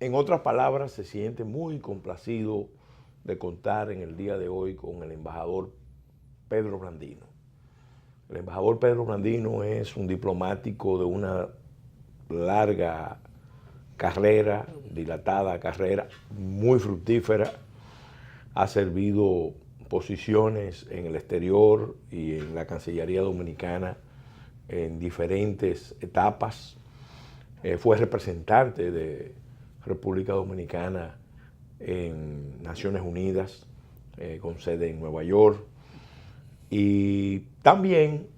En otras palabras, se siente muy complacido de contar en el día de hoy con el embajador Pedro Blandino. El embajador Pedro Blandino es un diplomático de una larga carrera, dilatada carrera, muy fructífera. Ha servido posiciones en el exterior y en la Cancillería Dominicana en diferentes etapas. Fue representante de República Dominicana en Naciones Unidas, con sede en Nueva York, y también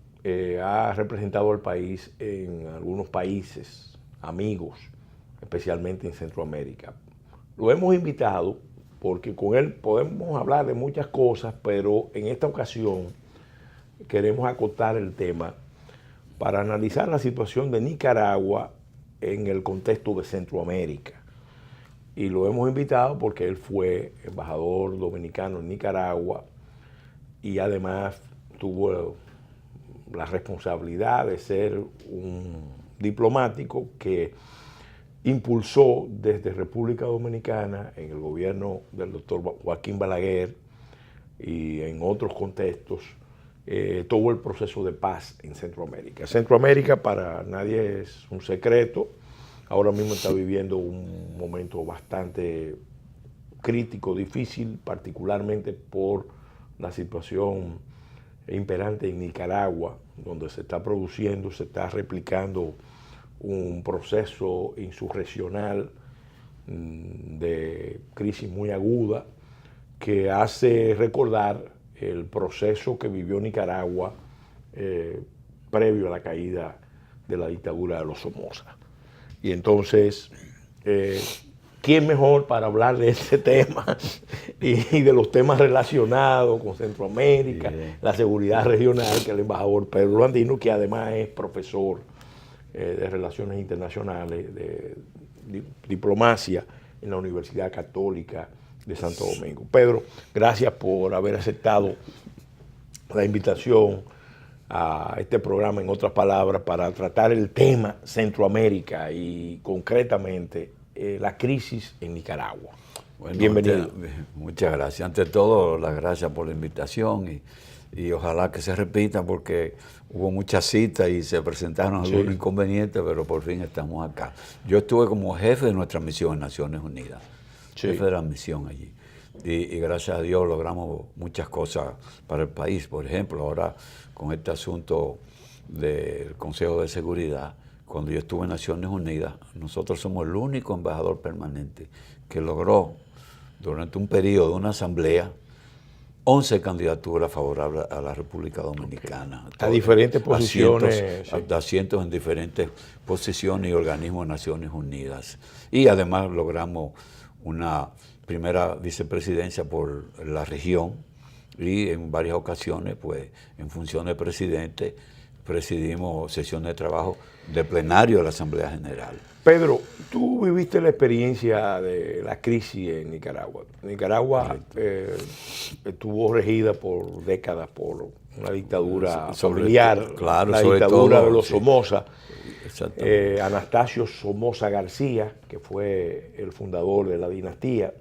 ha representado al país en algunos países amigos, especialmente en Centroamérica. Lo hemos invitado porque con él podemos hablar de muchas cosas, pero en esta ocasión queremos acotar el tema para analizar la situación de Nicaragua en el contexto de Centroamérica. Y lo hemos invitado porque él fue embajador dominicano en Nicaragua y además tuvo la responsabilidad de ser un diplomático que impulsó desde República Dominicana, en el gobierno del doctor Joaquín Balaguer y en otros contextos, todo el proceso de paz en Centroamérica. Centroamérica para nadie es un secreto. Ahora mismo está viviendo un momento bastante crítico, difícil, particularmente por la situación imperante en Nicaragua, donde se está produciendo, se está replicando un proceso insurreccional de crisis muy aguda que hace recordar el proceso que vivió Nicaragua previo a la caída de la dictadura de los Somoza. Y entonces, ¿quién mejor para hablar de ese tema y de los temas relacionados con Centroamérica, la seguridad regional, que el embajador Pedro Blandino, que además es profesor de Relaciones Internacionales, de Diplomacia en la Universidad Católica de Santo Domingo? Pedro, gracias por haber aceptado la invitación a este programa, en otras palabras, para tratar el tema Centroamérica y concretamente la crisis en Nicaragua. Bueno, bienvenido. Muchas gracias. Ante todo, las gracias por la invitación y ojalá que se repita porque hubo muchas citas y se presentaron algunos inconvenientes, pero por fin estamos acá. Yo estuve como jefe de nuestra misión en Naciones Unidas, jefe de la misión allí. Y gracias a Dios logramos muchas cosas para el país. Por ejemplo, ahora con este asunto del Consejo de Seguridad, cuando yo estuve en Naciones Unidas, nosotros somos el único embajador permanente que logró durante un periodo de una asamblea 11 candidaturas favorables a la República Dominicana. A diferentes posiciones. Asientos en diferentes posiciones y organismos de Naciones Unidas. Y además logramos una primera vicepresidencia por la región y en varias ocasiones, pues, en función de presidente, presidimos sesiones de trabajo de plenario de la Asamblea General. Pedro, tú viviste la experiencia de la crisis en Nicaragua. Nicaragua estuvo regida por décadas por una dictadura familiar, la dictadura de los Somoza. Anastasio Somoza García, que fue el fundador de la dinastía,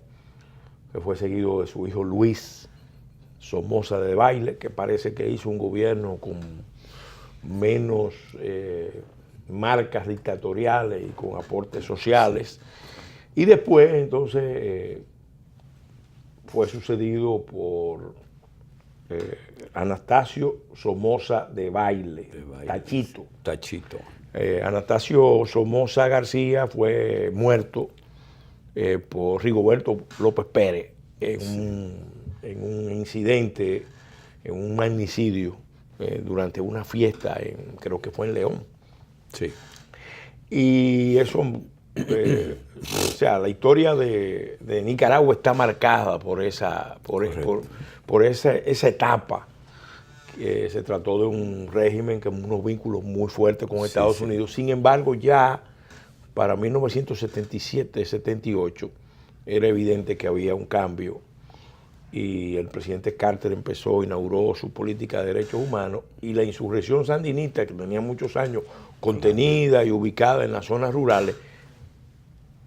que fue seguido de su hijo Luis Somoza de Baile, que parece que hizo un gobierno con menos marcas dictatoriales y con aportes sociales. Y después, entonces, fue sucedido por Anastasio Somoza de Baile, Tachito. Anastasio Somoza García fue muerto por Rigoberto López Pérez en un incidente, en un magnicidio durante una fiesta, creo que fue en León. Sí. Y eso, o sea, la historia de Nicaragua está marcada por esa etapa. Que se trató de un régimen con unos vínculos muy fuertes con Estados Unidos. Sin embargo, ya para 1977-78 era evidente que había un cambio y el presidente Carter inauguró su política de derechos humanos y la insurrección sandinista, que tenía muchos años contenida y ubicada en las zonas rurales,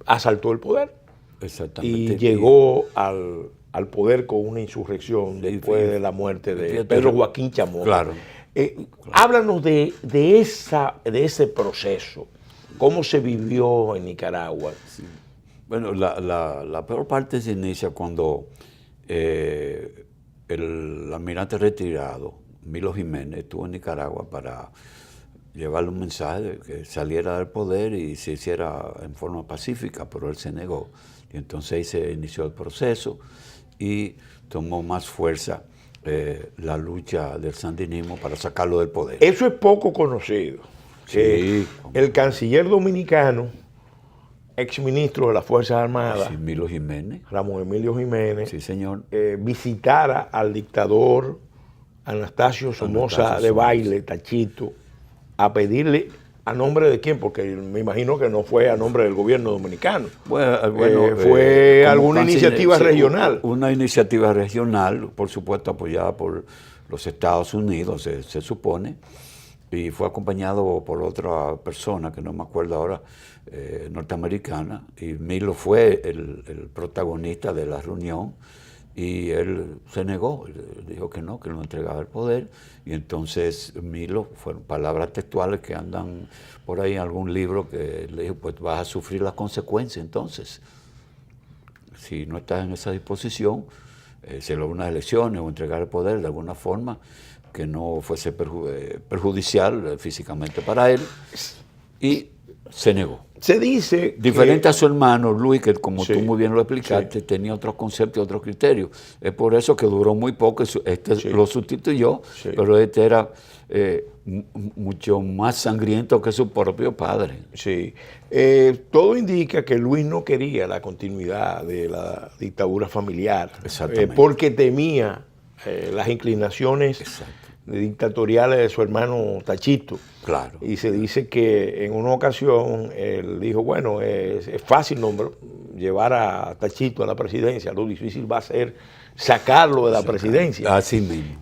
asaltó el poder. Exactamente. Y llegó al poder con una insurrección después de la muerte de Pedro Joaquín Chamorro. Claro. Háblanos de ese proceso, cómo se vivió en Nicaragua. Sí. Bueno, la peor parte se inicia cuando el almirante retirado, Milo Jiménez, estuvo en Nicaragua para llevarle un mensaje de que saliera del poder y se hiciera en forma pacífica, pero él se negó. Y entonces ahí se inició el proceso y tomó más fuerza la lucha del sandinismo para sacarlo del poder. Eso es poco conocido. Sí. El canciller dominicano, exministro de las Fuerzas Armadas, Sí, Milo Jiménez. Ramón Emilio Jiménez, Sí, señor. visitara al dictador Anastasio Somoza de Baile, Tachito, a pedirle, ¿a nombre de quién? Porque me imagino que no fue a nombre del gobierno dominicano. Bueno, fue alguna iniciativa regional. Una iniciativa regional, por supuesto apoyada por los Estados Unidos, se supone, y fue acompañado por otra persona, que no me acuerdo ahora, norteamericana, y Milo fue el protagonista de la reunión, y él se negó, dijo que no entregaba el poder, y entonces Milo, fueron palabras textuales que andan por ahí en algún libro, que le dijo, pues vas a sufrir las consecuencias entonces. Si no estás en esa disposición, celebrar unas elecciones o entregar el poder de alguna forma que no fuese perjudicial físicamente para él, y se negó. Se dice diferente a su hermano Luis, que como sí, tú muy bien lo explicaste, sí, tenía otros conceptos y otros criterios. Es por eso que duró muy poco, este sí, lo sustituyó, sí, pero este era mucho más sangriento que su propio padre. Sí. Todo indica que Luis no quería la continuidad de la dictadura familiar, porque temía las inclinaciones dictatoriales de su hermano Tachito. Claro. Y se dice que en una ocasión él dijo, bueno, es fácil llevar a Tachito a la presidencia, lo difícil va a ser sacarlo de la presidencia. Así mismo.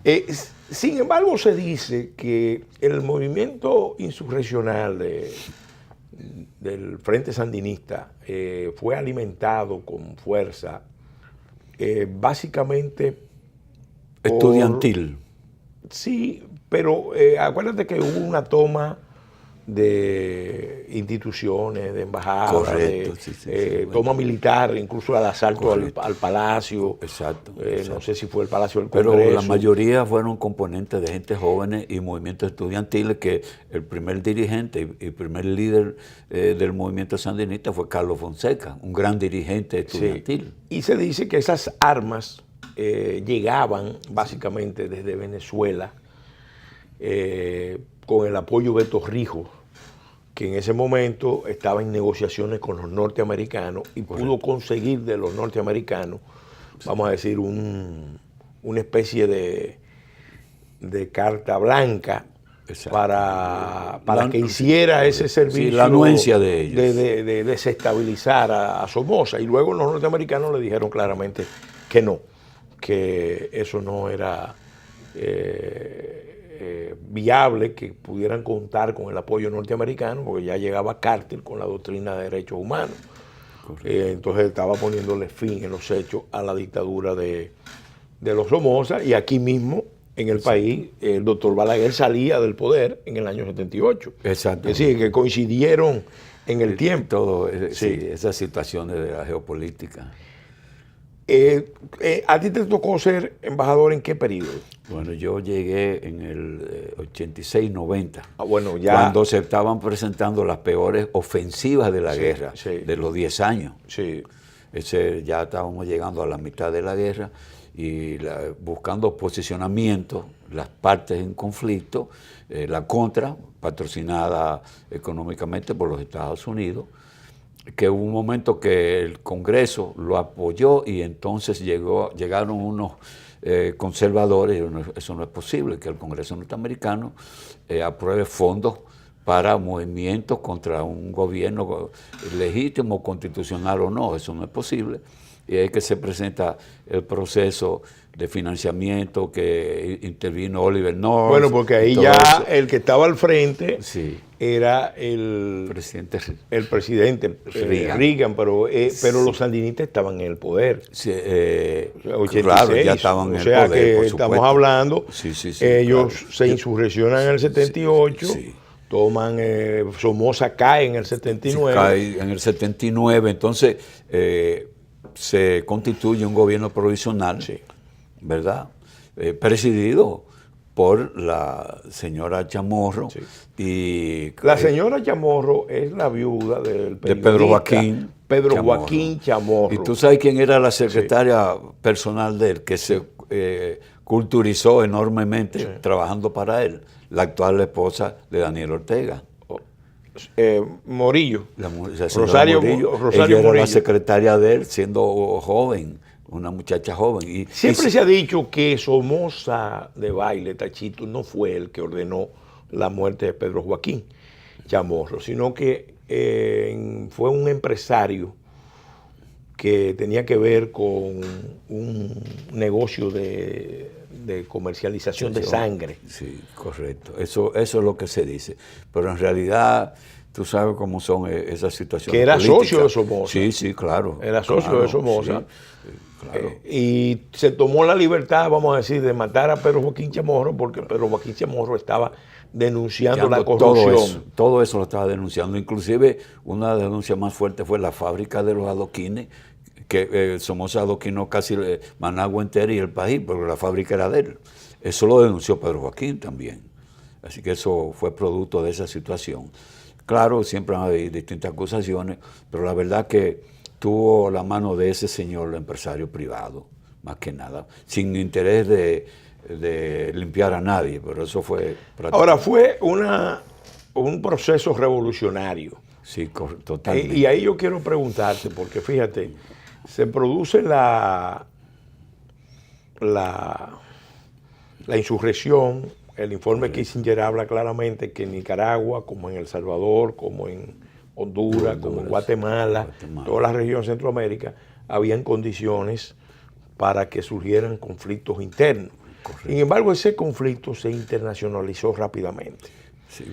Sin embargo, se dice que el movimiento insurreccional del Frente Sandinista fue alimentado con fuerza, básicamente estudiantil. Sí, pero acuérdate que hubo una toma de instituciones, de embajadas, correcto, toma militar, incluso al asalto al palacio. Exacto, no sé si fue el Palacio del Congreso. Pero la mayoría fueron componentes de gente jóvenes y movimientos estudiantiles, que el primer dirigente y primer líder del movimiento sandinista fue Carlos Fonseca, un gran dirigente estudiantil. Sí. Y se dice que esas armas llegaban básicamente desde Venezuela con el apoyo de Torrijos, que en ese momento estaba en negociaciones con los norteamericanos y pudo conseguir de los norteamericanos, vamos a decir, una especie de carta blanca para que hiciera ese servicio, la anuencia de ellos, de desestabilizar a Somoza. Y luego los norteamericanos le dijeron claramente que no, que eso no era viable, que pudieran contar con el apoyo norteamericano, porque ya llegaba Carter con la doctrina de derechos humanos. Entonces estaba poniéndole fin en los hechos a la dictadura de los Somoza, y aquí mismo en el país el doctor Balaguer salía del poder en el año 78. Exacto. Es decir, que coincidieron en el tiempo. Todo, esas situaciones de la geopolítica. ¿A ti te tocó ser embajador en qué periodo? Bueno, yo llegué en el 86-90, bueno, ya cuando se estaban presentando las peores ofensivas de la guerra, de los 10 años. Sí. Ya estábamos llegando a la mitad de la guerra y buscando posicionamiento, las partes en conflicto, la contra, patrocinada económicamente por los Estados Unidos, que hubo un momento que el Congreso lo apoyó y entonces llegaron unos conservadores, y eso no es posible, que el Congreso norteamericano apruebe fondos para movimientos contra un gobierno legítimo, constitucional o no. Eso no es posible. Y es que se presenta el proceso de financiamiento que intervino Oliver North. Bueno, porque ahí ya eso. El que estaba al frente sí. era el presidente Reagan, pero los sandinistas estaban en el poder. Sí, 86, claro, ya estaban en el poder. O sea que estamos hablando, ellos se insurreccionan en el 78, toman, Somoza cae en el 79. Cae en el 79, entonces se constituye un gobierno provisional, ¿verdad? Presidido por la señora Chamorro. Y la señora Chamorro es la viuda del de Pedro Joaquín Chamorro. Y tú sabes quién era la secretaria personal de él, que se culturizó enormemente trabajando para él, la actual esposa de Daniel Ortega. Morillo. Rosario Morillo. Ella era la secretaria de él siendo joven, una muchacha joven. Y siempre se ha dicho que Somoza de Baile, Tachito, no fue el que ordenó la muerte de Pedro Joaquín Chamorro, sino que fue un empresario que tenía que ver con un negocio de comercialización de sangre. Sí, correcto. Eso es lo que se dice. Pero en realidad, tú sabes cómo son esas situaciones. Que era políticas. Socio de Somoza. Sí, claro. Era socio de Somoza. Sí, claro. Y se tomó la libertad, vamos a decir, de matar a Pedro Joaquín Chamorro, porque Pedro Joaquín Chamorro estaba denunciando la corrupción. Todo eso lo estaba denunciando. Inclusive, una denuncia más fuerte fue la fábrica de los adoquines, que Somoza adoquinó casi Managua entera y el país, porque la fábrica era de él. Eso lo denunció Pedro Joaquín también. Así que eso fue producto de esa situación. Claro, siempre hay distintas acusaciones, pero la verdad que tuvo la mano de ese señor, el empresario privado, más que nada, sin interés de limpiar a nadie, pero eso fue... Ahora, fue un proceso revolucionario. Sí, totalmente. Y ahí yo quiero preguntarte, porque fíjate, se produce la insurrección. El informe Kissinger habla claramente que en Nicaragua, como en El Salvador, como en Honduras, como en Guatemala, toda la región de Centroamérica, habían condiciones para que surgieran conflictos internos. Correcto. Sin embargo, ese conflicto se internacionalizó rápidamente. Sí.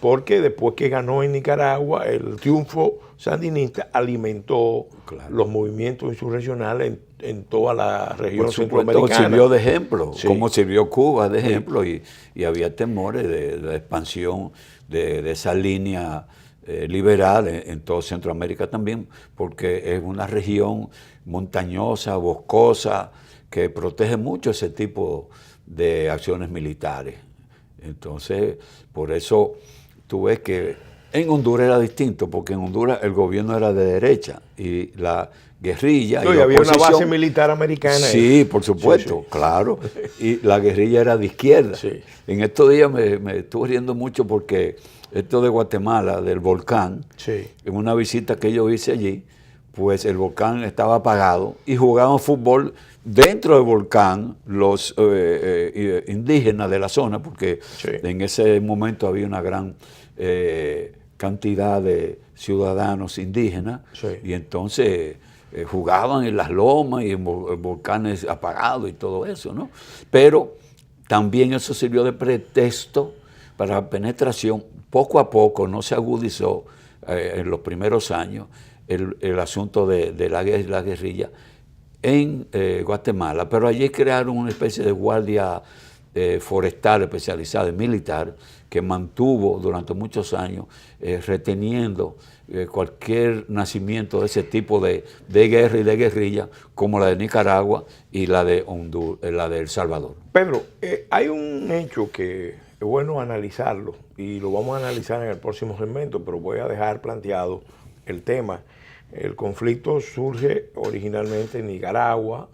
Porque después que ganó en Nicaragua, el triunfo sandinista alimentó los movimientos insurreccionales en toda la región centroamericana. Sirvió de ejemplo, como sirvió Cuba de ejemplo, y había temores de la expansión de esa línea liberal en toda Centroamérica también, porque es una región montañosa, boscosa, que protege mucho ese tipo de acciones militares. Entonces, por eso tú ves que en Honduras era distinto, porque en Honduras el gobierno era de derecha y la guerrilla... y había una base militar americana. Sí, por supuesto, claro. Y la guerrilla era de izquierda. Sí. En estos días me estuve riendo mucho porque esto de Guatemala, del volcán, en una visita que yo hice allí, pues el volcán estaba apagado y jugaban fútbol dentro del volcán los indígenas de la zona, porque en ese momento había una gran cantidad de ciudadanos indígenas, y entonces jugaban en las lomas y en volcanes apagados y todo eso, ¿no? Pero también eso sirvió de pretexto para la penetración. Poco a poco no se agudizó en los primeros años el asunto de la guerrilla en Guatemala, pero allí crearon una especie de guardia forestal especializada, militar, que mantuvo durante muchos años reteniendo cualquier nacimiento de ese tipo de guerra y de guerrilla, como la de Nicaragua y la de Honduras, la de El Salvador. Pedro, hay un hecho que es bueno analizarlo, y lo vamos a analizar en el próximo segmento, pero voy a dejar planteado el tema. El conflicto surge originalmente en Nicaragua,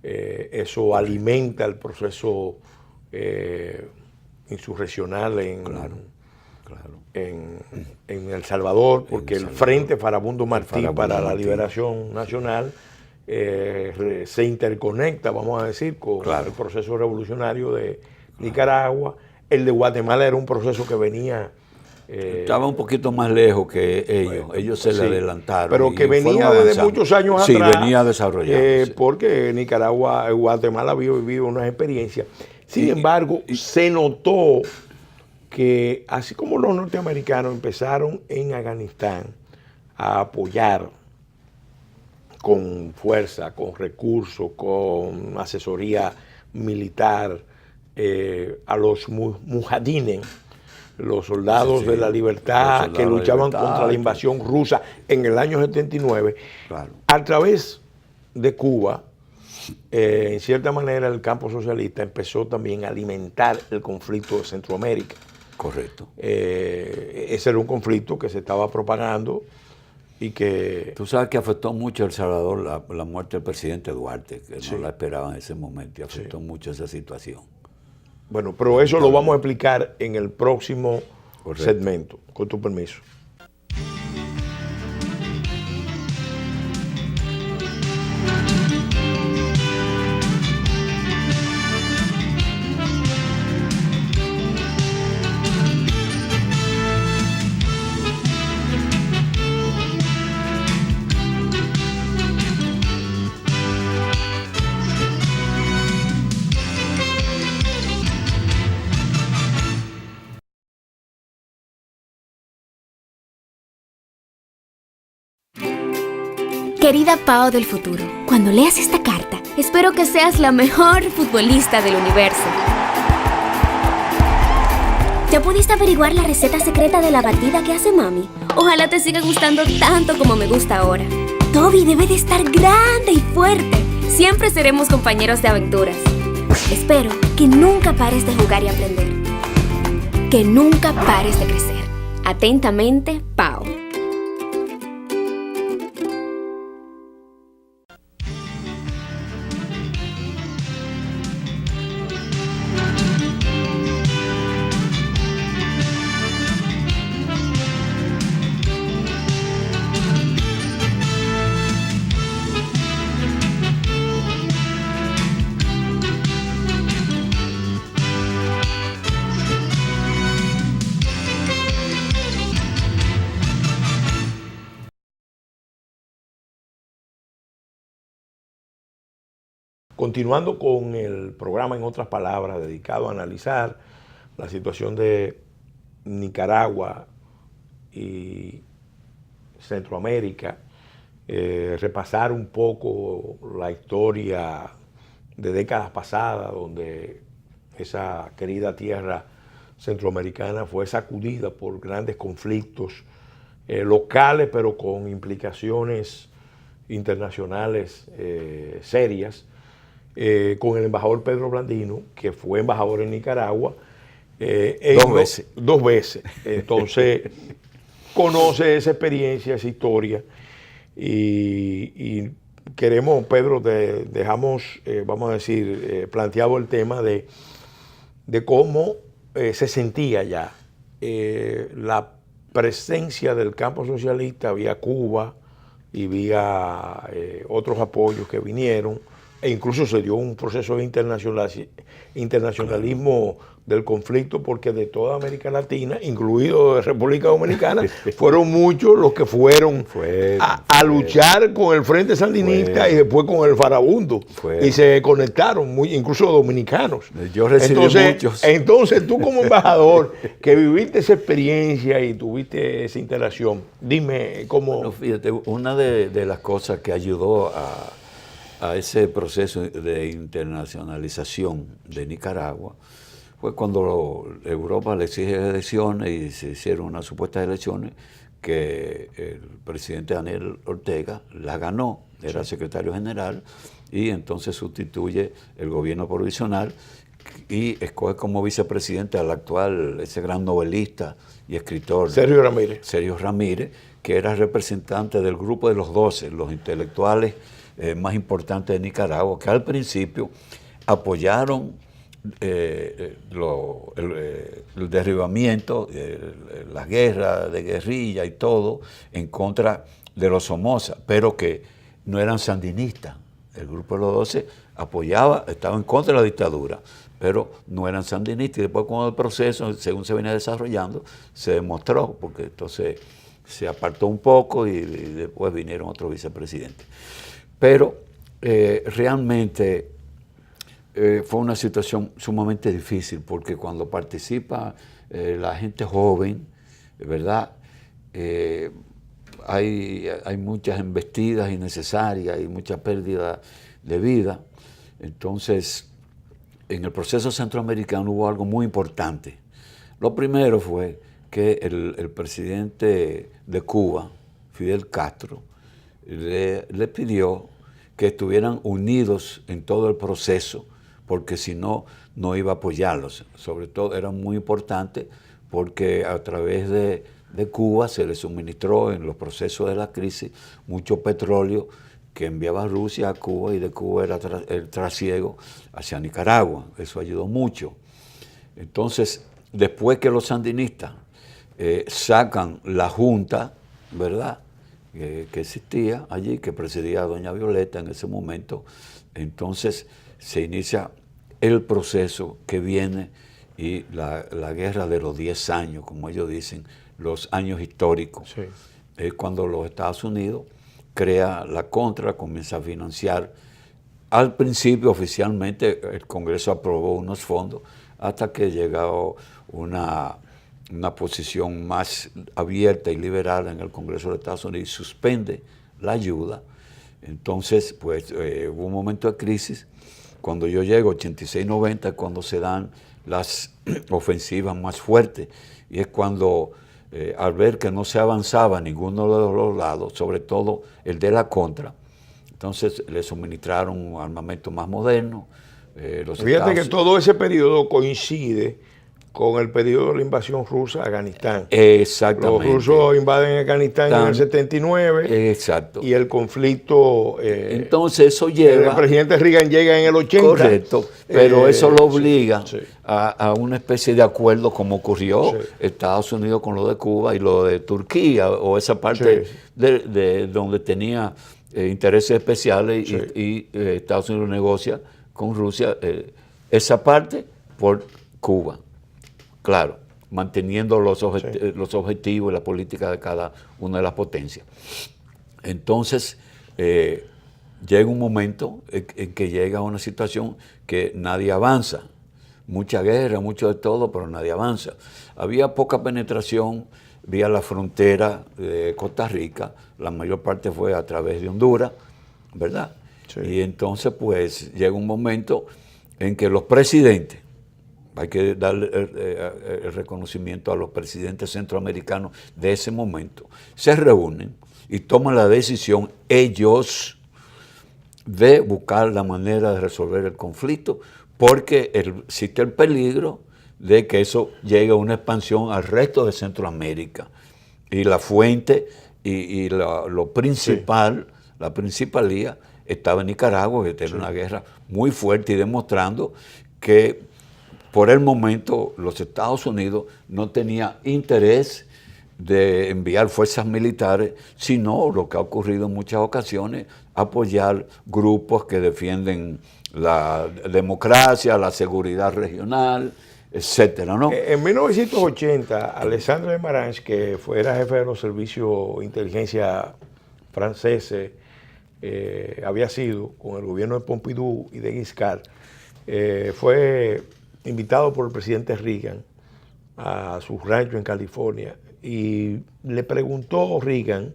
eso alimenta el proceso insurreccional en El Salvador, porque el Frente Farabundo Martí para la Liberación Nacional se interconecta, vamos a decir, con el proceso revolucionario de Nicaragua. El de Guatemala era un proceso que venía Estaba un poquito más lejos que ellos. Ellos se le adelantaron. Pero que venía desde muchos años atrás. Sí, venía desarrollando. Porque Nicaragua, Guatemala había vivido unas experiencias. Sin embargo, se notó que así como los norteamericanos empezaron en Afganistán a apoyar con fuerza, con recursos, con asesoría militar a los mujahideen, los soldados de la libertad que luchaban contra la invasión rusa en el año 79, a través de Cuba, en cierta manera el campo socialista empezó también a alimentar el conflicto de Centroamérica. Correcto. Ese era un conflicto que se estaba propagando y que... Tú sabes que afectó mucho a El Salvador la muerte del presidente Duarte, que no la esperaba en ese momento, y afectó mucho esa situación. Bueno, pero eso lo vamos a explicar en el próximo segmento, con tu permiso. Querida Pao del futuro, cuando leas esta carta, espero que seas la mejor futbolista del universo. ¿Ya pudiste averiguar la receta secreta de la batida que hace mami? Ojalá te siga gustando tanto como me gusta ahora. Toby debe de estar grande y fuerte. Siempre seremos compañeros de aventuras. Espero que nunca pares de jugar y aprender. Que nunca pares de crecer. Atentamente, Pao. Continuando con el programa, en otras palabras, dedicado a analizar la situación de Nicaragua y Centroamérica, repasar un poco la historia de décadas pasadas, donde esa querida tierra centroamericana fue sacudida por grandes conflictos locales, pero con implicaciones internacionales serias. Con el embajador Pedro Blandino, que fue embajador en Nicaragua. Dos veces. Entonces, conoce esa experiencia, esa historia. Y queremos, Pedro, dejamos, vamos a decir, planteado el tema de cómo se sentía ya la presencia del campo socialista vía Cuba y vía otros apoyos que vinieron. E incluso se dio un proceso de internacionalismo del conflicto, porque de toda América Latina, incluido de República Dominicana, fueron muchos los que fueron a luchar con el Frente Sandinista y después con el Farabundo. Y se conectaron, incluso dominicanos. Yo recibí muchos. Entonces, tú como embajador, que viviste esa experiencia y tuviste esa interacción, dime cómo... Bueno, fíjate, una de las cosas que ayudó a ese proceso de internacionalización de Nicaragua fue cuando Europa le exige elecciones y se hicieron unas supuestas elecciones que el presidente Daniel Ortega las ganó, era secretario general, y entonces sustituye el gobierno provisional y escoge como vicepresidente al actual, ese gran novelista y escritor Sergio Ramírez, que era representante del grupo de los 12, los intelectuales más importantes de Nicaragua, que al principio apoyaron el derribamiento, la guerra de guerrilla y todo en contra de los Somoza, pero que no eran sandinistas. El grupo de los 12 apoyaba, estaba en contra de la dictadura, pero no eran sandinistas. Y después cuando el proceso, según se venía desarrollando, se demostró, porque entonces se apartó un poco y después vinieron otros vicepresidentes. Pero realmente fue una situación sumamente difícil, porque cuando participa la gente joven, ¿verdad? Hay muchas embestidas innecesarias y mucha pérdida de vida. Entonces, en el proceso centroamericano hubo algo muy importante. Lo primero fue que el presidente de Cuba, Fidel Castro, le pidió que estuvieran unidos en todo el proceso, porque si no, no iba a apoyarlos. Sobre todo era muy importante porque a través de Cuba se le suministró en los procesos de la crisis mucho petróleo que enviaba Rusia a Cuba, y de Cuba era el trasiego hacia Nicaragua. Eso ayudó mucho. Entonces, después que los sandinistas sacan la junta, ¿verdad?, que existía allí, que presidía a doña Violeta en ese momento, entonces se inicia el proceso que viene, y la guerra de los 10 años, como ellos dicen, los años históricos. Sí. Es cuando los Estados Unidos crea la Contra, comienza a financiar. Al principio, oficialmente, el Congreso aprobó unos fondos, hasta que llegó una posición más abierta y liberal en el Congreso de Estados Unidos y suspende la ayuda. Entonces, pues, hubo un momento de crisis. Cuando yo llego, 86-90, cuando se dan las ofensivas más fuertes, y es cuando, al ver que no se avanzaba a ninguno de los lados, sobre todo el de la Contra, entonces le suministraron un armamento más moderno. Fíjate que todo ese periodo coincide con el periodo de la invasión rusa a Afganistán. Exactamente. Los rusos invaden Afganistán en el 79. Exacto. Y el conflicto... entonces eso lleva... El presidente Reagan llega en el 80. Correcto, pero eso lo obliga sí. a una especie de acuerdo, como ocurrió Estados Unidos con lo de Cuba y lo de Turquía, o esa parte de donde tenía intereses especiales, y Estados Unidos negocia con Rusia esa parte por Cuba. Claro, manteniendo los objetivos y la política de cada una de las potencias. Entonces, llega un momento en que llega una situación que nadie avanza. Mucha guerra, mucho de todo, pero nadie avanza. Había poca penetración vía la frontera de Costa Rica. La mayor parte fue a través de Honduras, ¿verdad? Sí. Y entonces, pues, llega un momento en que los presidentes, hay que darle el reconocimiento a los presidentes centroamericanos de ese momento, se reúnen y toman la decisión ellos de buscar la manera de resolver el conflicto, porque existe el peligro de que eso llegue a una expansión al resto de Centroamérica. Y la fuente y lo principal, la principalía, estaba en Nicaragua, que tenía una guerra muy fuerte, y demostrando que por el momento los Estados Unidos no tenía interés de enviar fuerzas militares, sino, lo que ha ocurrido en muchas ocasiones, apoyar grupos que defienden la democracia, la seguridad regional, etcétera, ¿no? En 1980, Alexandre de Marange, que era jefe de los servicios de inteligencia franceses, había sido, con el gobierno de Pompidou y de Giscard, fue invitado por el presidente Reagan a su rancho en California, y le preguntó Reagan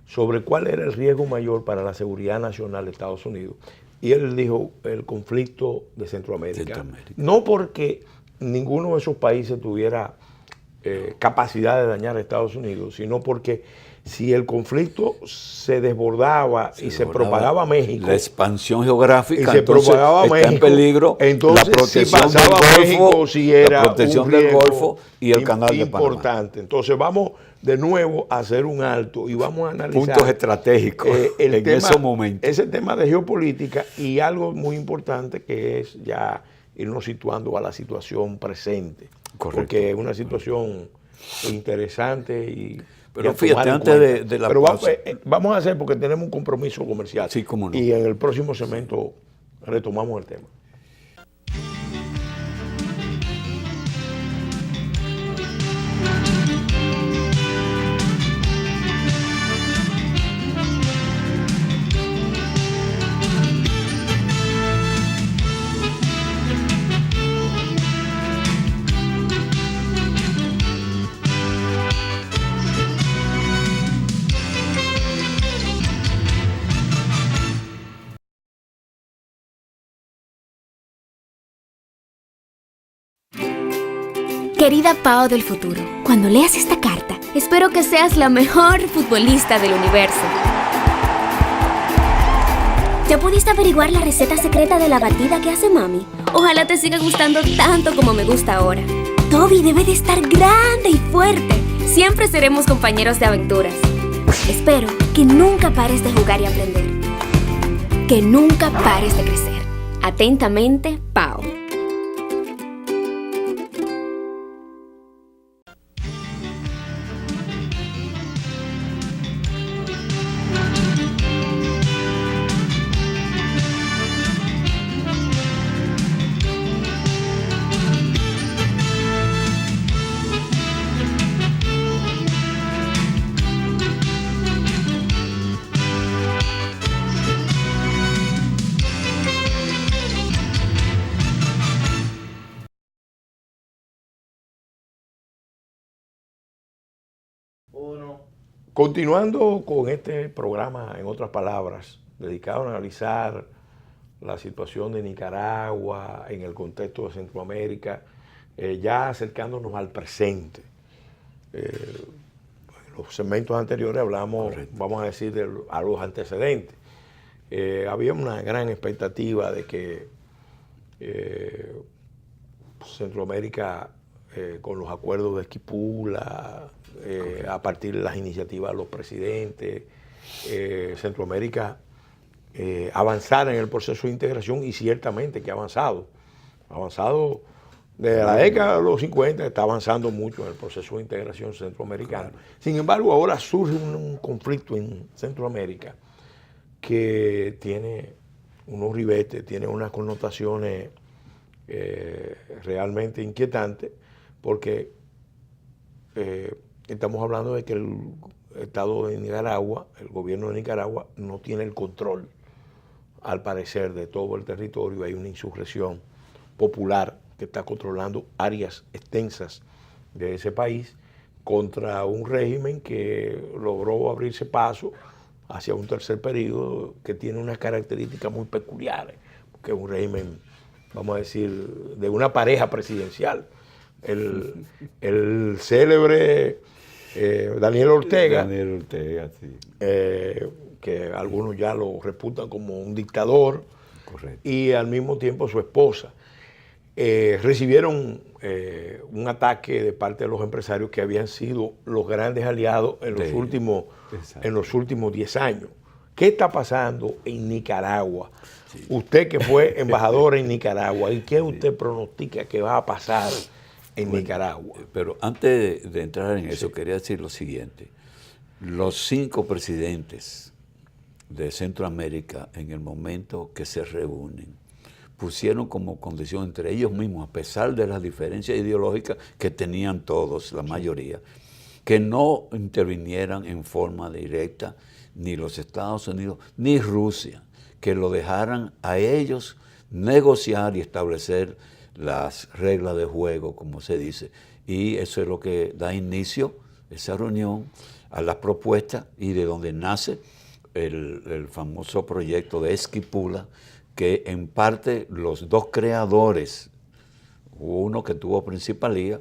sobre cuál era el riesgo mayor para la seguridad nacional de Estados Unidos. Y él dijo: el conflicto de Centroamérica. No porque ninguno de esos países tuviera capacidad de dañar a Estados Unidos, sino porque si el conflicto se desbordaba y se propagaba a México, la expansión geográfica, y se propagaba a México, está en peligro, entonces, la protección si pasaba del México, Golfo, si era la protección del Golfo y el canal de Panamá. Importante. Entonces vamos de nuevo a hacer un alto y vamos a analizar puntos estratégicos en esos momentos. Ese tema de geopolítica, y algo muy importante que es ya irnos situando a la situación presente. Correcto. Porque es una situación interesante y... Pero fíjate, antes de la pausa. Vamos a hacer, porque tenemos un compromiso comercial. Sí, cómo no. Y en el próximo segmento retomamos el tema. Querida Pao del futuro, cuando leas esta carta, espero que seas la mejor futbolista del universo. ¿Ya pudiste averiguar la receta secreta de la batida que hace mami? Ojalá te siga gustando tanto como me gusta ahora. Toby debe de estar grande y fuerte. Siempre seremos compañeros de aventuras. Espero que nunca pares de jugar y aprender. Que nunca pares de crecer. Atentamente, Pao. Continuando con este programa, en otras palabras, dedicado a analizar la situación de Nicaragua en el contexto de Centroamérica, ya acercándonos al presente. En los segmentos anteriores hablamos, correcto, vamos a decir, a los antecedentes. Había una gran expectativa de que Centroamérica, con los acuerdos de Esquipula, a partir de las iniciativas de los presidentes, Centroamérica avanzara en el proceso de integración, y ciertamente que ha avanzado. Ha avanzado desde la década de los 50, está avanzando mucho en el proceso de integración centroamericano. Claro. Sin embargo, ahora surge un conflicto en Centroamérica que tiene unos ribetes, tiene unas connotaciones realmente inquietantes, porque estamos hablando de que el Estado de Nicaragua, el gobierno de Nicaragua, no tiene el control, al parecer, de todo el territorio. Hay una insurrección popular que está controlando áreas extensas de ese país contra un régimen que logró abrirse paso hacia un tercer periodo que tiene unas características muy peculiares, porque es un régimen, vamos a decir, de una pareja presidencial. El célebre Daniel Ortega, sí, que algunos ya lo reputan como un dictador, correcto, y al mismo tiempo su esposa, recibieron un ataque de parte de los empresarios que habían sido los grandes aliados en los últimos 10 años. ¿Qué está pasando en Nicaragua? Sí. Usted que fue embajador en Nicaragua, ¿y qué usted pronostica que va a pasar en Nicaragua? Pero antes de entrar en eso, quería decir lo siguiente. Los 5 presidentes de Centroamérica, en el momento que se reúnen, pusieron como condición entre ellos mismos, a pesar de las diferencias ideológicas que tenían todos, la mayoría, que no intervinieran en forma directa ni los Estados Unidos ni Rusia, que lo dejaran a ellos negociar y establecer las reglas de juego, como se dice. Y eso es lo que da inicio, esa reunión, a las propuestas, y de donde nace el famoso proyecto de Esquipula, que en parte los dos creadores, uno que tuvo principalía,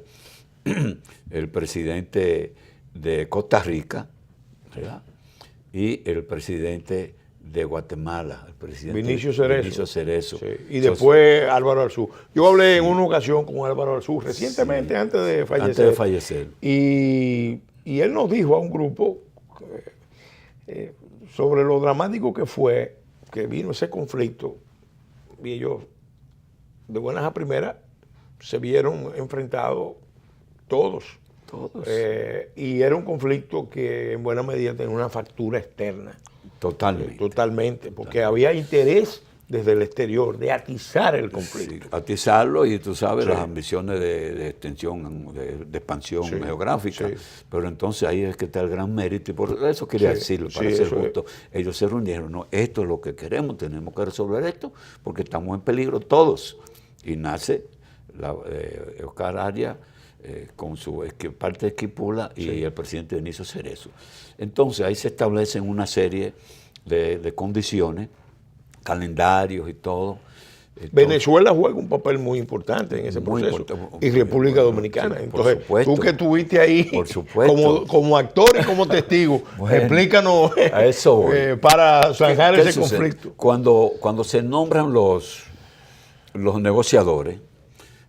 el presidente de Costa Rica, ¿verdad?, y el presidente de Guatemala, el presidente Vinicio Cerezo. Sí. Y después Álvaro Arzú. Yo hablé en una ocasión con Álvaro Arzú recientemente, sí, antes de fallecer. Y él nos dijo a un grupo sobre lo dramático que fue que vino ese conflicto, y ellos de buenas a primeras se vieron enfrentados todos. Y era un conflicto que en buena medida tenía una factura externa. Totalmente, porque había interés desde el exterior de atizar el conflicto. Sí, atizarlo, y tú sabes, sí, las ambiciones de extensión, de expansión, sí, geográfica. Sí. Pero entonces ahí es que está el gran mérito, y por eso quería, sí, decirlo, para ser justo. Ellos se reunieron, no, esto es lo que queremos, tenemos que resolver esto, porque estamos en peligro todos. Y nace Oscar Arias, con su parte de Esquipula, y sí, el presidente Vinicio Cerezo. Entonces ahí se establecen una serie de condiciones, calendarios y todo, Venezuela juega un papel muy importante en ese proceso. Y República Dominicana. Sí, entonces, tú que estuviste ahí como actor y como testigo, explícanos a eso voy. Para zanjar ese conflicto. Cuando se nombran los negociadores,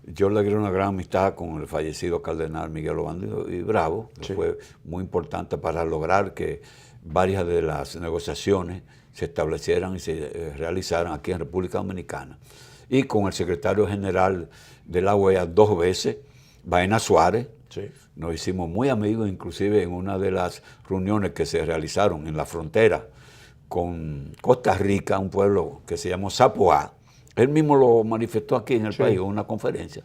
yo logré una gran amistad con el fallecido cardenal Miguel Obando y Bravo, que fue muy importante para lograr que varias de las negociaciones se establecieran y se realizaran aquí en República Dominicana. Y con el secretario general de la OEA 2 veces, Baena Suárez, nos hicimos muy amigos, inclusive en una de las reuniones que se realizaron en la frontera con Costa Rica, un pueblo que se llamó Zapoá. Él mismo lo manifestó aquí en el país, en una conferencia,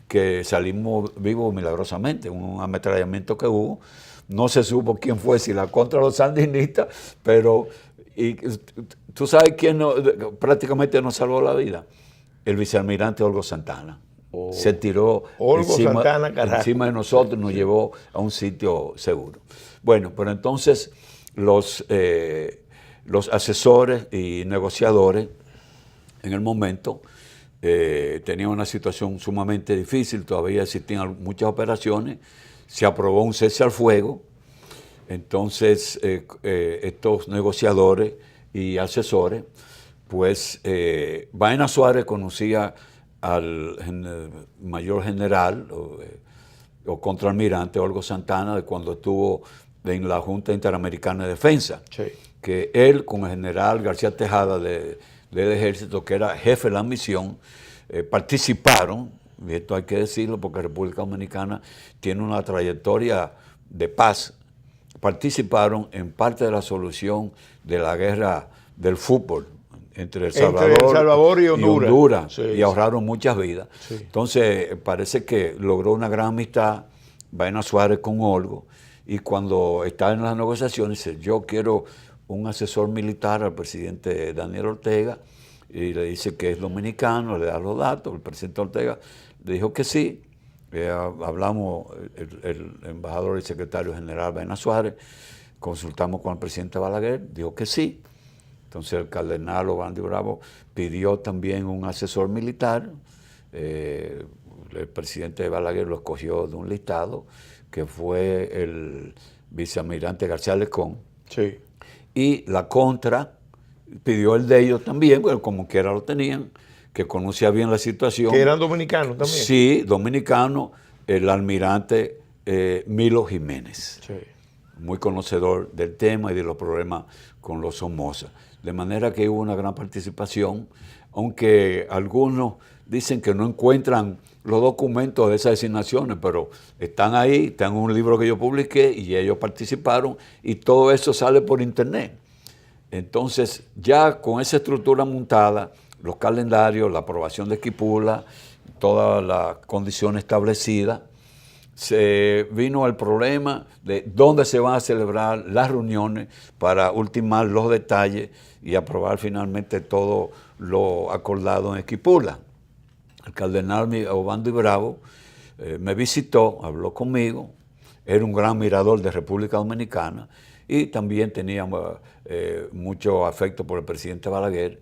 que salimos vivos milagrosamente, un ametrallamiento que hubo. No se supo quién fue, si la contra los sandinistas, pero tú sabes quién prácticamente nos salvó la vida. El vicealmirante Olgo Santana. Se tiró encima de nosotros, nos llevó a un sitio seguro. Bueno, pero entonces los asesores y negociadores en el momento tenían una situación sumamente difícil, todavía existían muchas operaciones, se aprobó un cese al fuego. Entonces, estos negociadores y asesores, pues, Baena Suárez conocía al mayor general o contraalmirante Olgo Santana de cuando estuvo en la Junta Interamericana de Defensa, que él con el general García Tejada del Ejército, que era jefe de la misión, participaron, y esto hay que decirlo porque República Dominicana tiene una trayectoria de paz, participaron en parte de la solución de la guerra del fútbol entre El Salvador y Honduras y ahorraron muchas vidas. Entonces, parece que logró una gran amistad Baena Suárez con Olgo, y cuando estaba en las negociaciones dice, yo quiero un asesor militar al presidente Daniel Ortega, y le dice que es dominicano, le da los datos, el presidente Ortega le dijo que sí. Hablamos, el embajador y secretario general Baena Suárez, consultamos con el presidente Balaguer, dijo que sí. Entonces el cardenal Obando y Bravo pidió también un asesor militar. El presidente Balaguer lo escogió de un listado, que fue el vicealmirante García Lecón. Y la contra pidió el de ellos también, porque como quiera lo tenían, que conocía bien la situación. ¿Que eran dominicanos también? Sí, dominicano, el almirante Milo Jiménez, muy conocedor del tema y de los problemas con los Somoza. De manera que hubo una gran participación, aunque algunos dicen que no encuentran los documentos de esas designaciones, pero están ahí, están en un libro que yo publiqué y ellos participaron, y todo eso sale por internet. Entonces, ya con esa estructura montada, los calendarios, la aprobación de Esquipula, todas las condiciones establecidas, se vino el problema de dónde se van a celebrar las reuniones para ultimar los detalles y aprobar finalmente todo lo acordado en Esquipula. El cardenal Obando y Bravo me visitó, habló conmigo, era un gran mirador de República Dominicana y también tenía mucho afecto por el presidente Balaguer,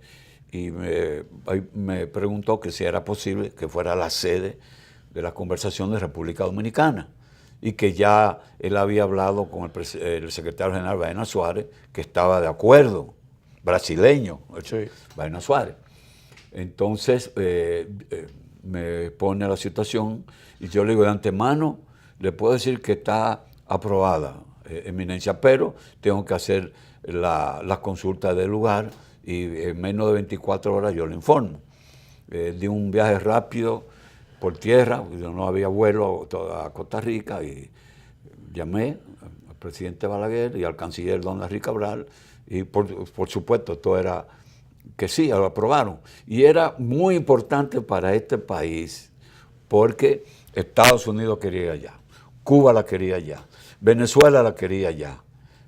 y me preguntó que si era posible que fuera la sede de la conversación de República Dominicana, y que ya él había hablado con el secretario general Baena Suárez, que estaba de acuerdo, brasileño, Baena Suárez. Entonces me pone a la situación y yo le digo, de antemano le puedo decir que está aprobada, eminencia, pero tengo que hacer la consulta del lugar y en menos de 24 horas yo le informo. Di un viaje rápido por tierra, no había vuelo a Costa Rica, y llamé al presidente Balaguer y al canciller Don Larry Cabral, y por supuesto todo era que sí, lo aprobaron. Y era muy importante para este país porque Estados Unidos quería allá, Cuba la quería allá, Venezuela la quería allá,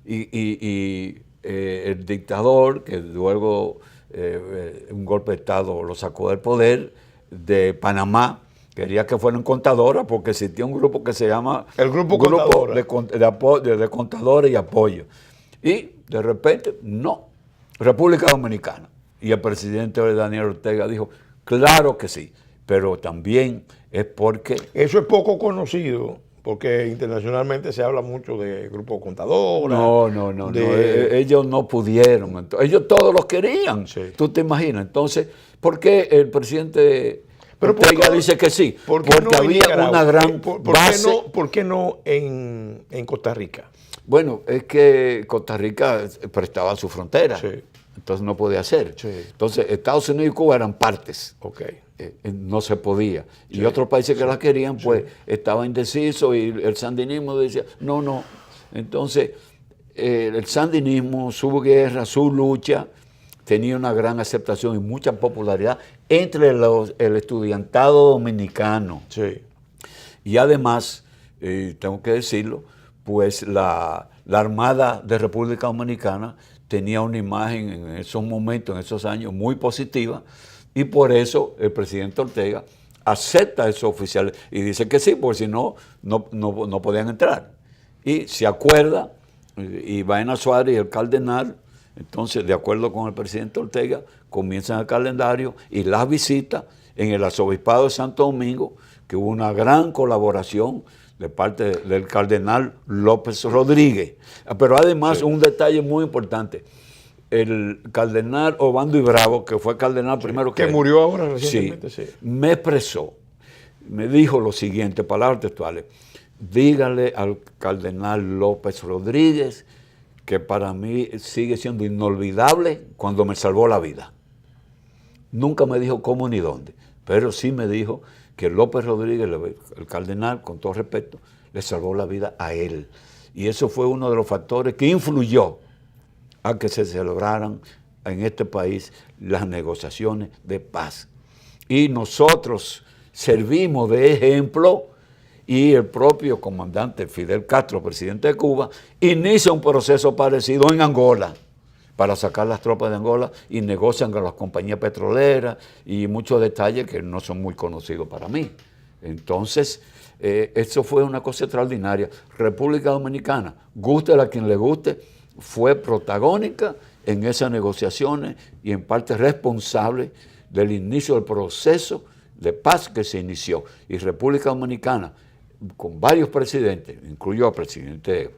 y el dictador, que luego un golpe de Estado lo sacó del poder, de Panamá, quería que fueran contadoras porque existía un grupo que se llama el Grupo de Contadores y Apoyo. Y de repente, no, República Dominicana. Y el presidente Daniel Ortega dijo, Claro que sí, pero también es porque... Eso es poco conocido, porque internacionalmente se habla mucho de Grupo Contadora. No. Ellos no pudieron. Ellos todos los querían. Sí. ¿Tú te imaginas? Entonces, ¿por qué el presidente Ortega dice que sí? Porque no había una gran base. ¿Por qué no en Costa Rica? Bueno, es que Costa Rica prestaba su frontera. Sí. Entonces no podía hacer. Sí. Entonces, Estados Unidos y Cuba eran partes. Ok. No se podía. Y otros países que la querían, pues estaba indeciso y el sandinismo decía, no. Entonces, el sandinismo, su guerra, su lucha, tenía una gran aceptación y mucha popularidad entre el estudiantado dominicano. Sí. Y además, tengo que decirlo, pues la Armada de República Dominicana tenía una imagen en esos momentos, en esos años, muy positiva, y por eso el presidente Ortega acepta a esos oficiales y dice que sí, porque si no podían entrar. Y se acuerda, y Baena Suárez y el cardenal, entonces, de acuerdo con el presidente Ortega, comienzan el calendario y las visitas en el arzobispado de Santo Domingo, que hubo una gran colaboración de parte del cardenal López Rodríguez. Pero además, un detalle muy importante, el cardenal Obando y Bravo, que fue cardenal primero que murió ahora recientemente, me expresó, me dijo lo siguiente, palabras textuales: dígale al cardenal López Rodríguez que para mí sigue siendo inolvidable cuando me salvó la vida. Nunca me dijo cómo ni dónde, pero sí me dijo que López Rodríguez, el cardenal, con todo respeto, le salvó la vida a él. Y eso fue uno de los factores que influyó a que se celebraran en este país las negociaciones de paz. Y nosotros servimos de ejemplo, y el propio comandante Fidel Castro, presidente de Cuba, inicia un proceso parecido en Angola para sacar las tropas de Angola y negocian con las compañías petroleras y muchos detalles que no son muy conocidos para mí. Entonces, eso fue una cosa extraordinaria. República Dominicana, gústele a quien le guste, fue protagónica en esas negociaciones y en parte responsable del inicio del proceso de paz que se inició. Y República Dominicana, con varios presidentes, incluyó al presidente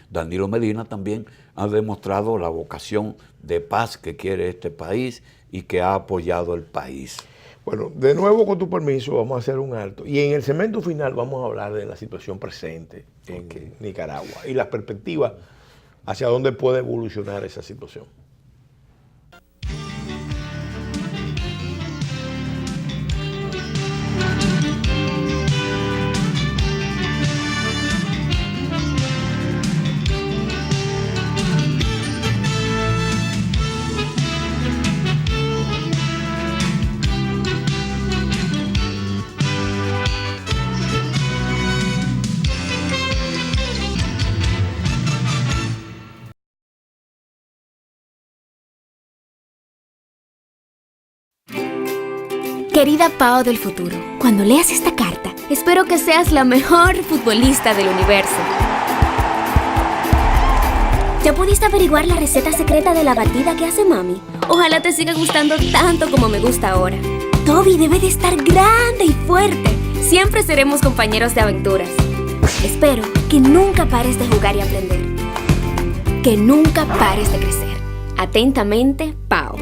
Danilo Medina también, ha demostrado la vocación de paz que quiere este país y que ha apoyado el país. Bueno, de nuevo, con tu permiso, vamos a hacer un alto. Y en el segmento final vamos a hablar de la situación presente en Nicaragua y las perspectivas hacia dónde puede evolucionar esa situación. Querida Pao del futuro, cuando leas esta carta, espero que seas la mejor futbolista del universo. ¿Ya pudiste averiguar la receta secreta de la batida que hace mami? Ojalá te siga gustando tanto como me gusta ahora. Toby debe de estar grande y fuerte. Siempre seremos compañeros de aventuras. Espero que nunca pares de jugar y aprender. Que nunca pares de crecer. Atentamente, Pao.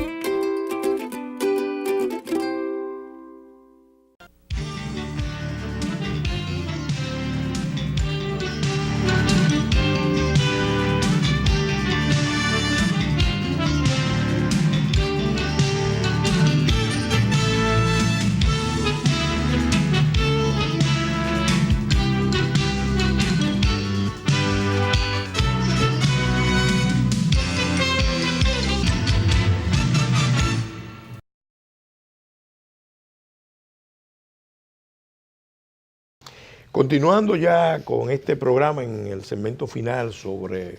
Continuando ya con este programa en el segmento final sobre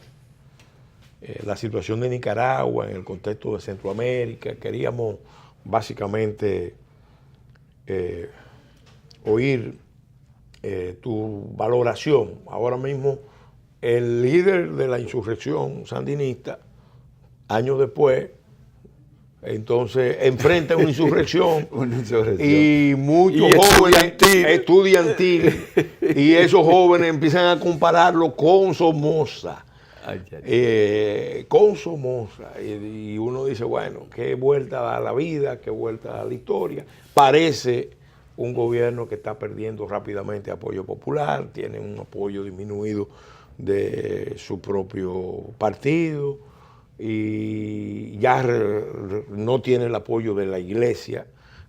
la situación de Nicaragua en el contexto de Centroamérica, queríamos básicamente oír tu valoración. Ahora mismo el líder de la insurrección sandinista, años después, Entonces enfrenta una insurrección, Una insurrección. y muchos jóvenes estudiantil, y esos jóvenes empiezan a compararlo con Somoza. Con Somoza, y uno dice, bueno, qué vuelta a la vida, qué vuelta a la historia. Parece un gobierno que está perdiendo rápidamente apoyo popular, tiene un apoyo disminuido de su propio partido, y ya no tiene el apoyo de la iglesia,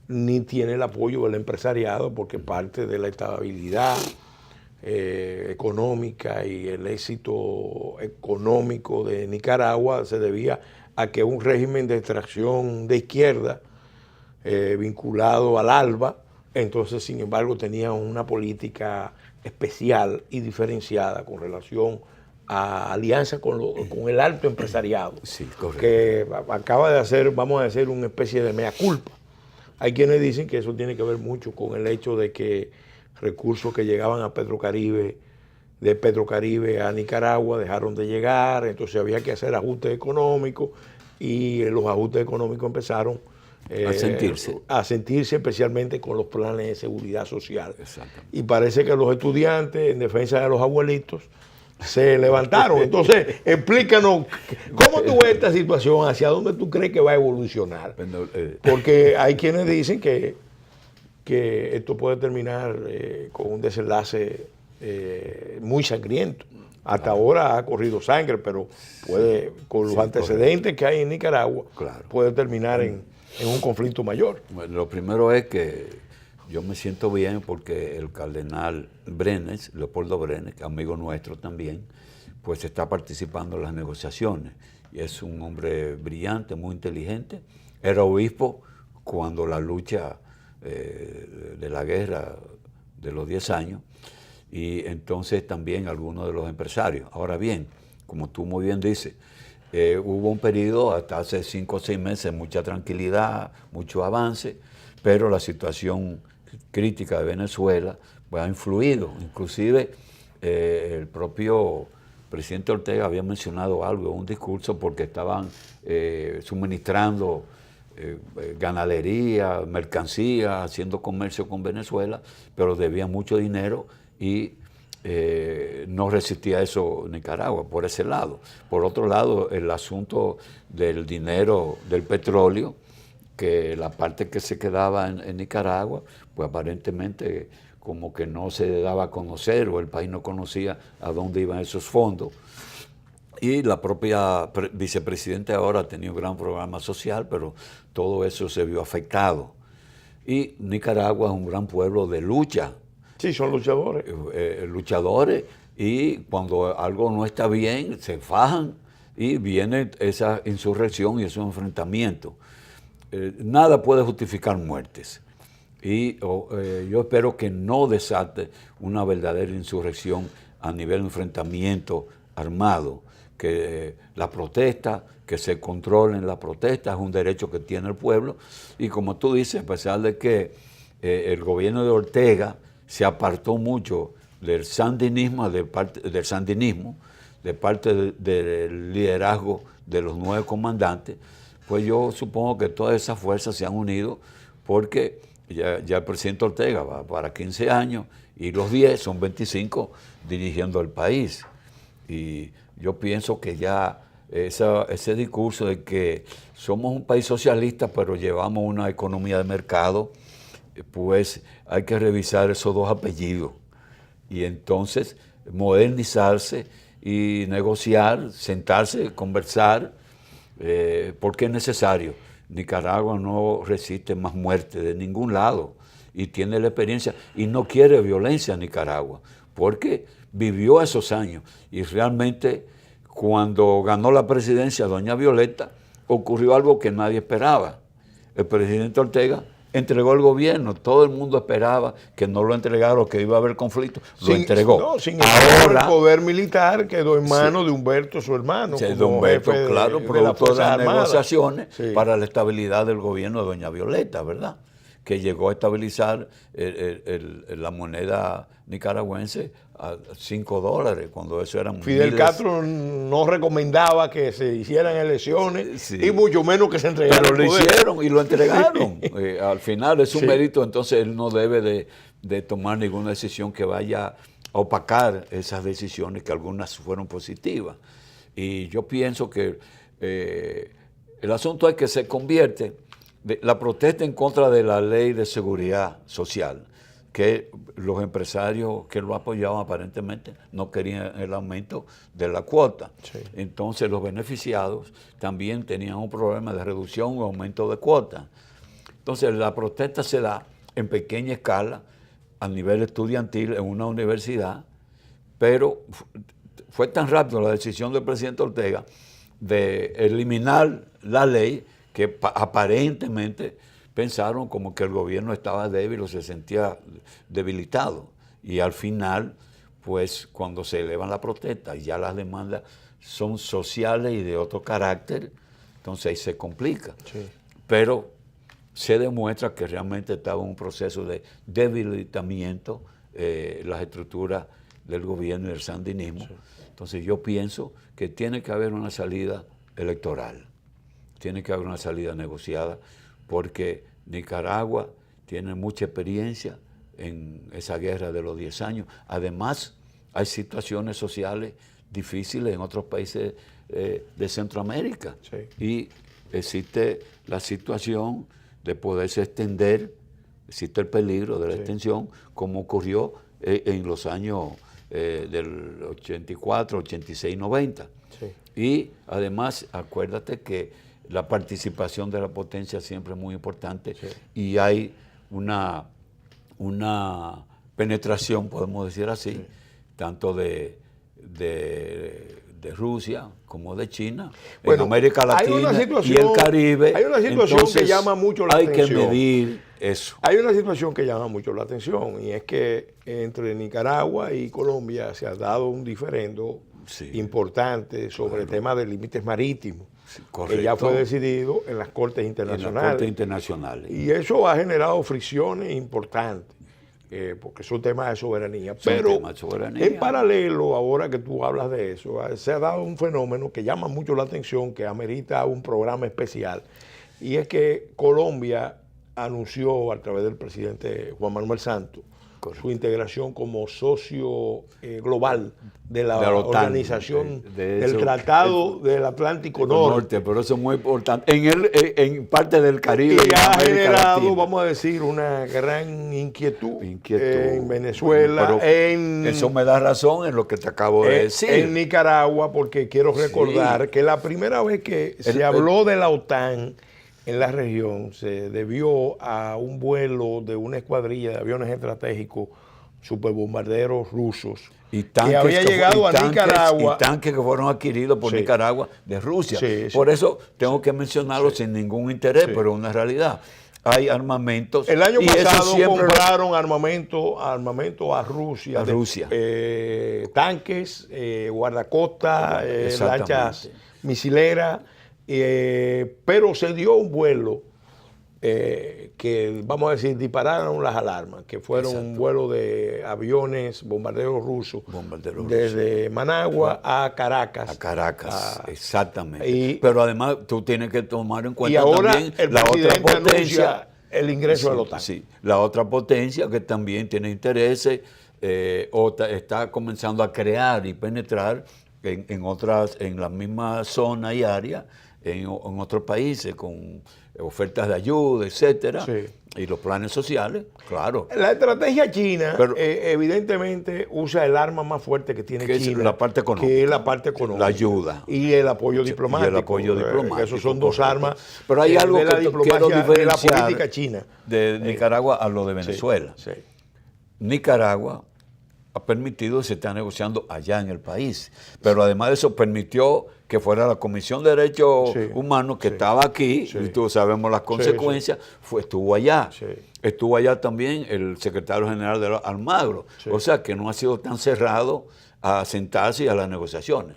ni tiene el apoyo del empresariado, porque parte de la estabilidad económica y el éxito económico de Nicaragua se debía a que un régimen de extracción de izquierda vinculado al ALBA, entonces sin embargo tenía una política especial y diferenciada con relación a alianza con el alto empresariado, sí, correcto, que acaba de hacer, vamos a decir, una especie de mea culpa. Hay quienes dicen que eso tiene que ver mucho con el hecho de que recursos que llegaban a Petrocaribe, de Petrocaribe a Nicaragua, dejaron de llegar, entonces había que hacer ajustes económicos, y los ajustes económicos empezaron a sentirse especialmente con los planes de seguridad social. Y parece que los estudiantes, en defensa de los abuelitos, se levantaron. Entonces, explícanos, ¿cómo tú ves esta situación? ¿Hacia dónde tú crees que va a evolucionar? Porque hay quienes dicen que esto puede terminar con un desenlace muy sangriento. Hasta ahora ha corrido sangre, pero puede, con los antecedentes que hay en Nicaragua, puede terminar en un conflicto mayor. Bueno, lo primero es que yo me siento bien porque el cardenal Brenes, Leopoldo Brenes, amigo nuestro también, pues está participando en las negociaciones. Y es un hombre brillante, muy inteligente. Era obispo cuando la lucha de la guerra de los 10 años, y entonces también algunos de los empresarios. Ahora bien, como tú muy bien dices, hubo un periodo hasta hace 5 o 6 meses, mucha tranquilidad, mucho avance, pero la situación crítica de Venezuela pues, ha influido. Inclusive el propio presidente Ortega había mencionado algo en un discurso porque estaban suministrando ganadería, mercancía, haciendo comercio con Venezuela, pero debían mucho dinero y no resistía eso Nicaragua, por ese lado. Por otro lado, el asunto del dinero del petróleo, que la parte que se quedaba en Nicaragua, pues aparentemente como que no se daba a conocer, o el país no conocía a dónde iban esos fondos. Y la propia vicepresidenta ahora tenía un gran programa social, pero todo eso se vio afectado. Y Nicaragua es un gran pueblo de lucha. Sí, son luchadores. Luchadores, y cuando algo no está bien, se fajan y viene esa insurrección y esos enfrentamientos. Nada puede justificar muertes. Y yo espero que no desate una verdadera insurrección a nivel de enfrentamiento armado, que la protesta, que se controlen las protestas, es un derecho que tiene el pueblo. Y como tú dices, a pesar de que el gobierno de Ortega se apartó mucho del sandinismo, de parte del liderazgo de los 9 comandantes, pues yo supongo que todas esas fuerzas se han unido porque ya el presidente Ortega va para 15 años y los 10 son 25 dirigiendo el país. Y yo pienso que ya ese discurso de que somos un país socialista pero llevamos una economía de mercado, pues hay que revisar esos 2 apellidos y entonces modernizarse y negociar, sentarse, conversar, porque es necesario. Nicaragua no resiste más muerte de ningún lado y tiene la experiencia y no quiere violencia en Nicaragua porque vivió esos años y realmente cuando ganó la presidencia doña Violeta ocurrió algo que nadie esperaba. El presidente Ortega entregó el gobierno, todo el mundo esperaba que no lo entregara o que iba a haber conflicto, lo entregó. No, sin embargo, el poder militar quedó en manos de Humberto, su hermano. Sí, de Humberto, claro, producto de las negociaciones para la estabilidad del gobierno de doña Violeta, ¿verdad? que llegó a estabilizar la moneda nicaragüense a $5, cuando eso eran Fidel Castro no recomendaba que se hicieran elecciones, sí, y mucho menos que se entregaran. Pero lo hicieron y lo entregaron. Al final es un sí, mérito, entonces él no debe de tomar ninguna decisión que vaya a opacar esas decisiones, que algunas fueron positivas. Y yo pienso que el asunto es que se convierte, la protesta en contra de la ley de seguridad social, que los empresarios que lo apoyaban aparentemente no querían el aumento de la cuota. Sí. Entonces los beneficiados también tenían un problema de reducción o aumento de cuota. Entonces la protesta se da en pequeña escala a nivel estudiantil en una universidad, pero fue tan rápido la decisión del presidente Ortega de eliminar la ley que aparentemente pensaron como que el gobierno estaba débil o se sentía debilitado. Y al final, pues cuando se elevan la protesta y ya las demandas son sociales y de otro carácter, entonces ahí se complica. Sí. Pero se demuestra que realmente estaba en un proceso de debilitamiento las estructuras del gobierno y del sandinismo. Sí. Entonces yo pienso que tiene que haber una salida electoral, tiene que haber una salida negociada, porque Nicaragua tiene mucha experiencia en esa guerra de los 10 años. Además, hay situaciones sociales difíciles en otros países de Centroamérica. Sí. Y existe la situación de poderse extender, existe el peligro de la extensión, como ocurrió en los años del 84, 86, 90. Sí. Y además, acuérdate que la participación de la potencia siempre es muy importante, sí, y hay una penetración, podemos decir así, sí, tanto de Rusia como de China, bueno, en América Latina y el Caribe. Hay una situación entonces, que llama mucho la atención. Hay que medir eso. Hay una situación que llama mucho la atención, y es que entre Nicaragua y Colombia se ha dado un diferendo, sí, importante sobre el tema de límites marítimos. Correcto. Que ya fue decidido en las Cortes Internacionales. En las Cortes Internacionales. Y eso ha generado fricciones importantes, porque son temas de soberanía. Pero en paralelo, ahora que tú hablas de eso, se ha dado un fenómeno que llama mucho la atención, que amerita un programa especial, y es que Colombia anunció a través del presidente Juan Manuel Santos, correcto, su integración como socio global de la organización del Tratado del Atlántico Norte. Pero eso es muy importante. En parte del Caribe. Y ha generado, vamos a decir, una gran inquietud en Venezuela. Eso me da razón en lo que te acabo de decir. En Nicaragua, porque quiero recordar, sí, que la primera vez que se habló de la OTAN en la región se debió a un vuelo de una escuadrilla de aviones estratégicos superbombarderos rusos que había llegado a Nicaragua. Y tanques que fueron adquiridos por, sí, Nicaragua de Rusia. Sí, sí. Por eso tengo que mencionarlo, sí, sin ningún interés, sí, pero es una realidad. Hay armamentos. El año pasado compraron armamento a Rusia. Tanques, guardacostas, lanchas misileras. Pero se dio un vuelo que, vamos a decir, dispararon las alarmas, que fueron, exacto, un vuelo de aviones, bombarderos rusos, desde Managua a Caracas. A Caracas, exactamente. Pero además tú tienes que tomar en cuenta y ahora también la otra potencia, el ingreso, sí, de la OTAN. Sí, la otra potencia que también tiene intereses, o está comenzando a crear y penetrar en la misma zona y área, en otros países, con ofertas de ayuda, etcétera, sí, y los planes sociales, claro. La estrategia china, evidentemente, usa el arma más fuerte que tiene China, es la parte económica, que es la parte económica, la ayuda y el apoyo diplomático. Y el apoyo diplomático. Esos son dos armas. Pero hay algo de la que diplomacia, quiero diferenciar de la política china, de Nicaragua a lo de Venezuela. Sí, sí. Nicaragua ha permitido que se esté negociando allá en el país, pero además de eso permitió que fuera la Comisión de Derechos, sí, Humanos, que, sí, estaba aquí, sí, y todos sabemos las consecuencias, sí, sí, estuvo allá. Sí. Estuvo allá también el secretario general de Almagro, sí, o sea que no ha sido tan cerrado a sentarse y a las negociaciones.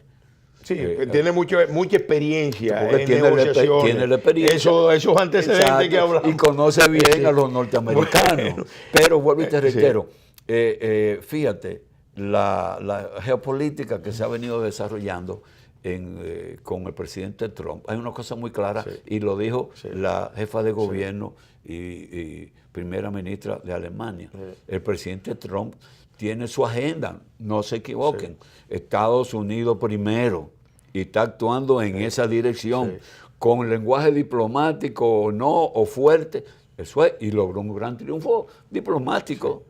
Sí, tiene mucha experiencia en tiene negociaciones. Tiene la experiencia. Esos antecedentes. Exacto, que hablamos. Y conoce bien a los norteamericanos. Bueno, pero vuelvo y te reitero, fíjate, la geopolítica que se ha venido desarrollando con el presidente Trump, hay una cosa muy clara, y lo dijo la jefa de gobierno y primera ministra de Alemania. El presidente Trump tiene su agenda, no se equivoquen. Estados Unidos primero, y está actuando en esa dirección, con lenguaje diplomático o no, o fuerte, eso es, y logró un gran triunfo diplomático.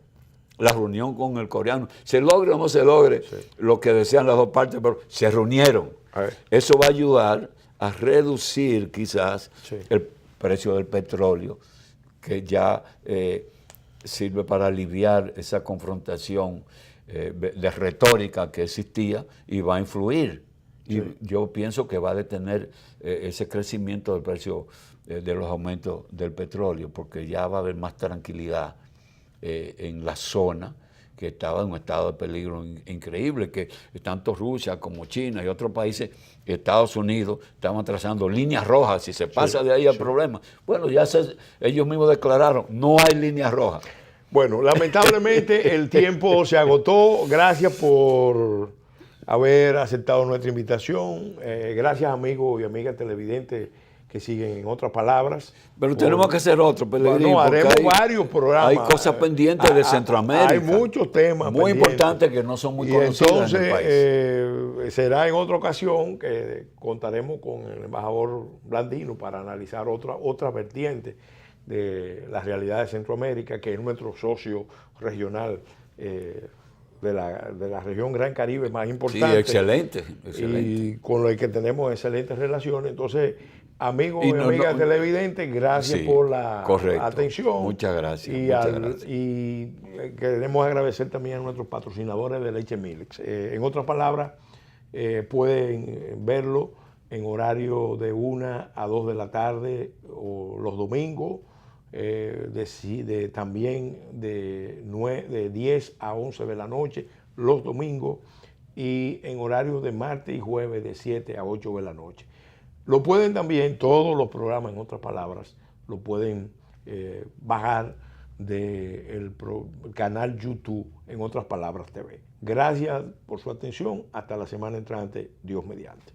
La reunión con el coreano, se logre o no se logre lo que desean las dos partes, pero se reunieron. Eso va a ayudar a reducir quizás el precio del petróleo, que ya sirve para aliviar esa confrontación de retórica que existía, y va a influir. Y yo pienso que va a detener ese crecimiento del precio de los aumentos del petróleo, porque ya va a haber más tranquilidad en la zona, que estaba en un estado de peligro increíble, que tanto Rusia como China y otros países, Estados Unidos, estaban trazando líneas rojas. Si se pasa de ahí al problema, bueno, ya ellos mismos declararon, no hay líneas rojas. Bueno, lamentablemente el tiempo se agotó. Gracias por haber aceptado nuestra invitación. Gracias, amigos y amigas televidentes que siguen En Otras Palabras. Pero tenemos que hacer otro, Pellegrini. Bueno, haremos varios programas. Hay cosas pendientes de Centroamérica. Hay muchos temas muy importantes que no son muy conocidos en el país. Entonces, será en otra ocasión que contaremos con el embajador Blandino para analizar otra vertiente de la realidad de Centroamérica, que es nuestro socio regional de la región Gran Caribe más importante. Sí, excelente. Y con el que tenemos excelentes relaciones. Entonces, amigos y amigas televidentes, gracias por la atención. Muchas gracias. Y queremos agradecer también a nuestros patrocinadores de Leche Milks. En otras palabras, pueden verlo en horario de 1 a 2 de la tarde o los domingos, también de 10 a 11 de la noche los domingos, y en horario de martes y jueves de 7 a 8 de la noche. Lo pueden también, todos los programas, en otras palabras, lo pueden bajar del canal YouTube, En Otras Palabras TV. Gracias por su atención. Hasta la semana entrante, Dios mediante.